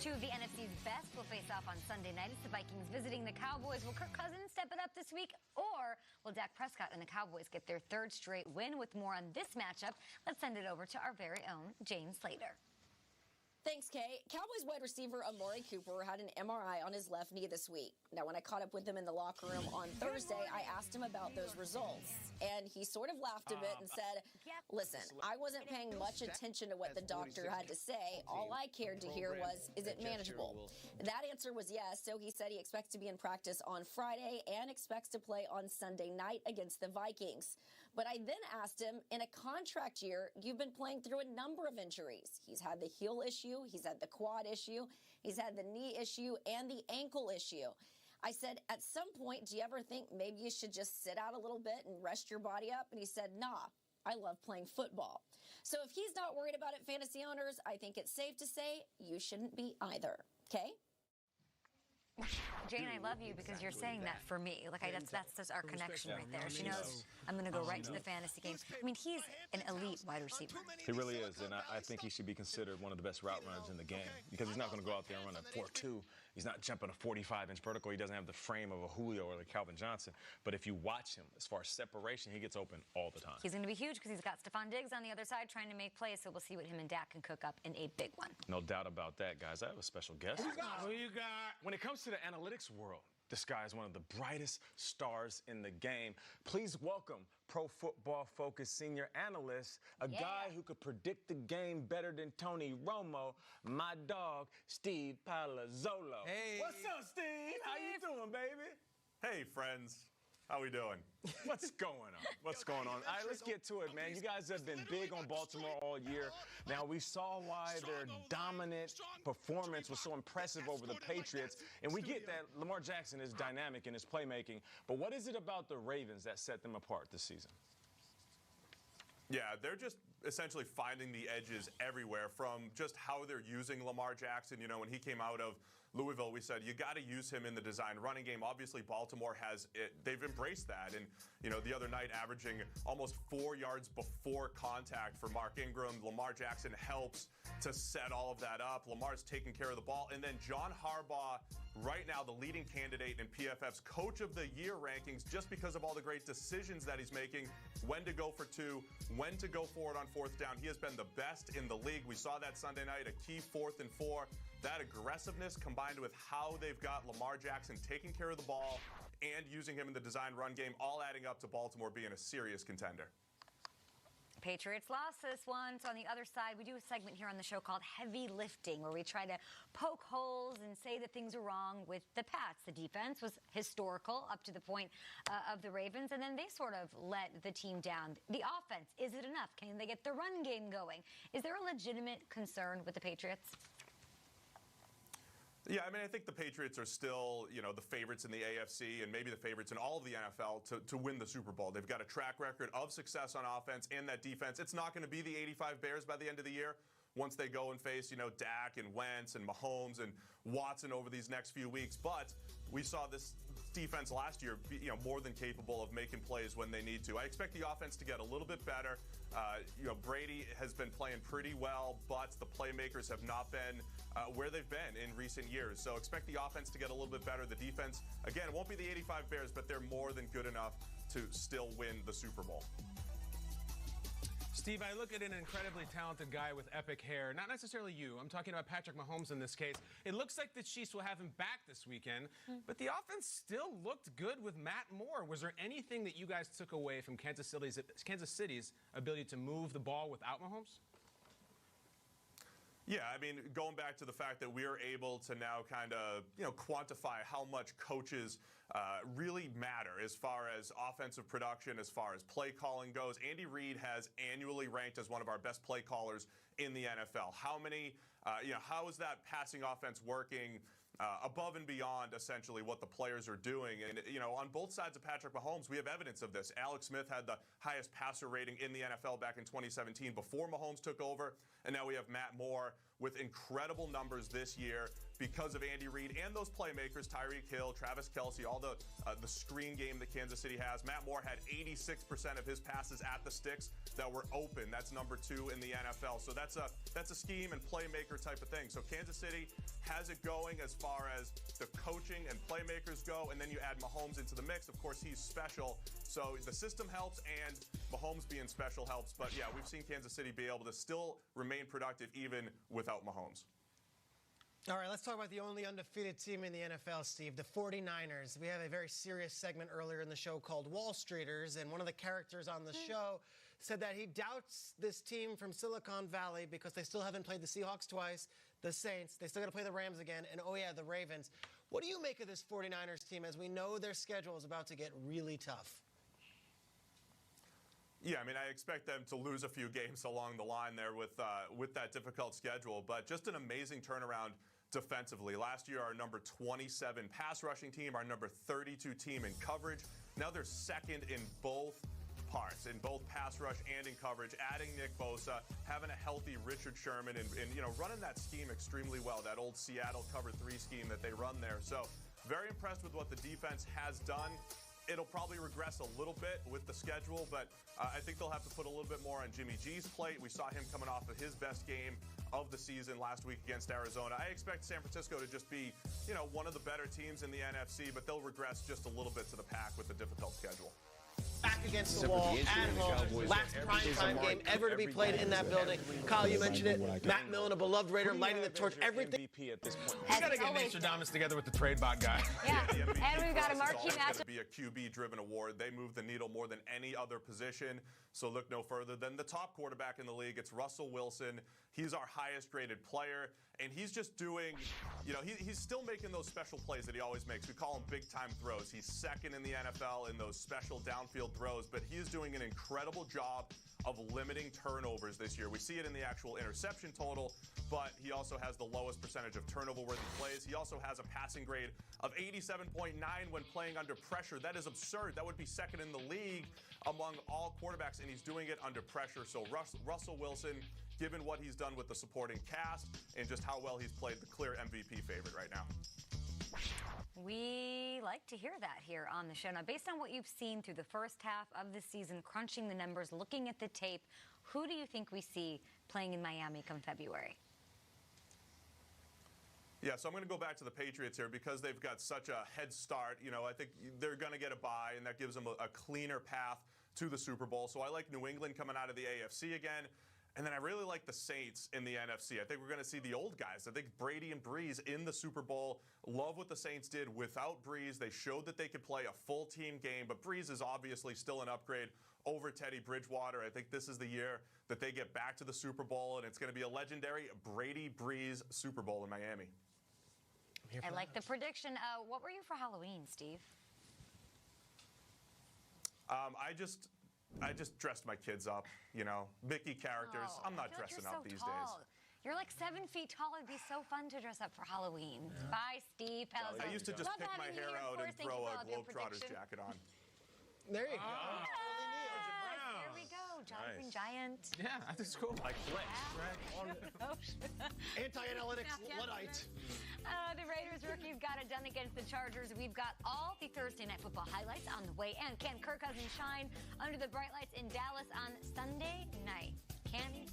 Two of the NFC's best will face off on Sunday night. It's the Vikings visiting the Cowboys. Will Kirk Cousins step it up this week? Or will Dak Prescott and the Cowboys get their third straight win? With more on this matchup, let's send it over to our very own Jane Slater. Thanks, Kay. Cowboys wide receiver Amari Cooper had an MRI on his left knee this week. Now, when I caught up with him in the locker room on Thursday, I asked him about those results. And he sort of laughed a bit and said, listen, I wasn't paying much attention to what the doctor had to say. All I cared to hear was, is it manageable? That answer was yes, so he said he expects to be in practice on Friday and expects to play on Sunday night against the Vikings. But I then asked him, in a contract year, you've been playing through a number of injuries. He's had the heel issue. He's had the quad issue, he's had the knee issue, and the ankle issue. I said, at some point, do you ever think maybe you should just sit out a little bit and rest your body up? And he said, nah, I love playing football. So if he's not worried about it, fantasy owners, I think it's safe to say you shouldn't be either. Okay? Jane, I love you because you're saying that for me. Like, that's our connection right there. She knows I'm going to go right to the fantasy game. I mean, he's an elite wide receiver. He really is, and I think he should be considered one of the best route runners in the game because he's not going to go out there and run a 4.2. He's not jumping a 45-inch vertical. He doesn't have the frame of a Julio or a Calvin Johnson. But if you watch him, as far as separation, he gets open all the time. He's going to be huge because he's got Stephon Diggs on the other side trying to make plays, so we'll see what him and Dak can cook up in a big one. No doubt about that, guys. I have a special guest. Who you got? When it comes to the analytics world, this guy is one of the brightest stars in the game. Please welcome Pro Football Focus senior analyst, a guy who could predict the game better than Tony Romo, my dog, Steve Palazzolo. Hey. What's up, Steve? How you doing, baby? Hey, friends. How we doing? What's going on? What's going on? All right, let's get to it, man. You guys have been big on Baltimore all year. Now, we saw why their dominant performance was so impressive over the Patriots. And we get that Lamar Jackson is dynamic in his playmaking. But what is it about the Ravens that set them apart this season? Yeah, they're just essentially finding the edges everywhere from just how they're using Lamar Jackson. You know, when he came out of Louisville, we said, you got to use him in the design running game. Obviously, Baltimore has it. They've embraced that. And, you know, the other night averaging almost 4 yards before contact for Mark Ingram. Lamar Jackson helps to set all of that up. Lamar's taking care of the ball. And then John Harbaugh, right now, the leading candidate in PFF's Coach of the Year rankings, just because of all the great decisions that he's making, when to go for two, when to go forward on fourth down. He has been the best in the league. We saw that Sunday night, a key 4th and 4. That aggressiveness combined with how they've got Lamar Jackson taking care of the ball and using him in the design run game, all adding up to Baltimore being a serious contender. Patriots lost this one. So on the other side, we do a segment here on the show called Heavy Lifting, where we try to poke holes and say that things are wrong with the Pats. The defense was historical up to the point of the Ravens, and then they sort of let the team down. The offense, is it enough? Can they get the run game going? Is there a legitimate concern with the Patriots? Yeah, I mean, I think the Patriots are still, you know, the favorites in the AFC and maybe the favorites in all of the NFL to win the Super Bowl. They've got a track record of success on offense and that defense. It's not going to be the 85 Bears by the end of the year once they go and face, you know, Dak and Wentz and Mahomes and Watson over these next few weeks. But we saw this defense last year be, you know, more than capable of making plays when they need to. I expect the offense to get a little bit better. You know, Brady has been playing pretty well, but the playmakers have not been where they've been in recent years. So expect the offense to get a little bit better. The defense, again, it won't be the 85 Bears, but they're more than good enough to still win the Super Bowl. Steve, I look at an incredibly talented guy with epic hair. Not necessarily you. I'm talking about Patrick Mahomes in this case. It looks like the Chiefs will have him back this weekend, but the offense still looked good with Matt Moore. Was there anything that you guys took away from Kansas City's ability to move the ball without Mahomes? Yeah, I mean, going back to the fact that we're able to now kind of, you know, quantify how much coaches really matter as far as offensive production, as far as play calling goes. Andy Reid has annually ranked as one of our best play callers in the NFL. How many, you know, how is that passing offense working above and beyond essentially what the players are doing? And, you know, on both sides of Patrick Mahomes, we have evidence of this. Alex Smith had the highest passer rating in the NFL back in 2017 before Mahomes took over. And now we have Matt Moore with incredible numbers this year because of Andy Reid and those playmakers, Tyreek Hill, Travis Kelce, all the screen game that Kansas City has. Matt Moore had 86% of his passes at the sticks that were open. That's number 2 in the NFL. So that's a scheme and playmaker type of thing. So Kansas City has it going as far as the coaching and playmakers go, and then you add Mahomes into the mix. Of course, he's special. So the system helps, and Mahomes being special helps. But yeah, we've seen Kansas City be able to still remain productive even without Mahomes. All right, let's talk about the only undefeated team in the NFL, Steve, the 49ers. We had a very serious segment earlier in the show called Wall Streeters, and one of the characters on the show said that he doubts this team from Silicon Valley because they still haven't played the Seahawks twice, the Saints, they still got to play the Rams again, and oh yeah, the Ravens. What do you make of this 49ers team as we know their schedule is about to get really tough? Yeah, I mean, I expect them to lose a few games along the line there with that difficult schedule, but just an amazing turnaround defensively. Last year, our number 27 pass rushing team, our number 32 team in coverage. Now they're second in both parts, in both pass rush and in coverage, adding Nick Bosa, having a healthy Richard Sherman, and running that scheme extremely well, that old Seattle cover 3 scheme that they run there. So very impressed with what the defense has done. It'll probably regress a little bit with the schedule, but I think they'll have to put a little bit more on Jimmy G's plate. We saw him coming off of his best game of the season last week against Arizona. I expect San Francisco to just be, one of the better teams in the NFC, but they'll regress just a little bit to the pack with a difficult schedule. Back against the wall, at home, last primetime game ever to be played in that building. Kyle, you mentioned it. Matt Millen, a beloved Raider, lighting the torch. Everything. MVP at this point. We got to get Nostradamus together with the trade bot guy. Yeah, The MVP and we've got a marquee It's matchup. going to be a QB-driven award. They move the needle more than any other position. So look no further than the top quarterback in the league. It's Russell Wilson. He's our highest-graded player, and he's just doing, he's still making those special plays that he always makes. We call them big-time throws. He's second in the NFL in those special downfield throws, but he is doing an incredible job of limiting turnovers this year. We see it in the actual interception total, but he also has the lowest percentage of turnover-worthy plays. He also has a passing grade of 87.9 when playing under pressure. That is absurd. That would be second in the league among all quarterbacks, and he's doing it under pressure. So Russell Wilson, given what he's done with the supporting cast and just how well he's played, the clear MVP favorite right now. We like to hear that here on the show. Now, based on what you've seen through the first half of the season, crunching the numbers, looking at the tape, who do you think we see playing in Miami come February? Yeah, so I'm going to go back to the Patriots here because they've got such a head start. I think they're going to get a bye, and that gives them a cleaner path to the Super Bowl. So I like New England coming out of the AFC again. And then I really like the Saints in the NFC. I think we're going to see the old guys. I think Brady and Breeze in the Super Bowl. Love what the Saints did without Breeze. They showed that they could play a full team game, but Breeze is obviously still an upgrade over Teddy Bridgewater. I think this is the year that they get back to the Super Bowl, and it's going to be a legendary Brady-Breeze Super Bowl in Miami. I like the prediction. What were you for Halloween, Steve? I just dressed my kids up, Mickey characters. Oh, I'm not I feel like dressing you're up so these tall. days. You're like 7 feet tall. It'd be so fun to dress up for Halloween. Bye, Steve. I used to just Love pick my having you hair here. out Of and course, thank throw you for a all of your Globetrotters prediction. jacket on. There you go. There we go. Jonathan Nice. Giant. Yeah, that's cool. Like flex. Anti-analytics Luddite. The Raiders rookies got it done against the Chargers. We've got all the Thursday Night Football highlights on the way. And can Kirk Cousins shine under the bright lights in Dallas on Sunday night? Can he?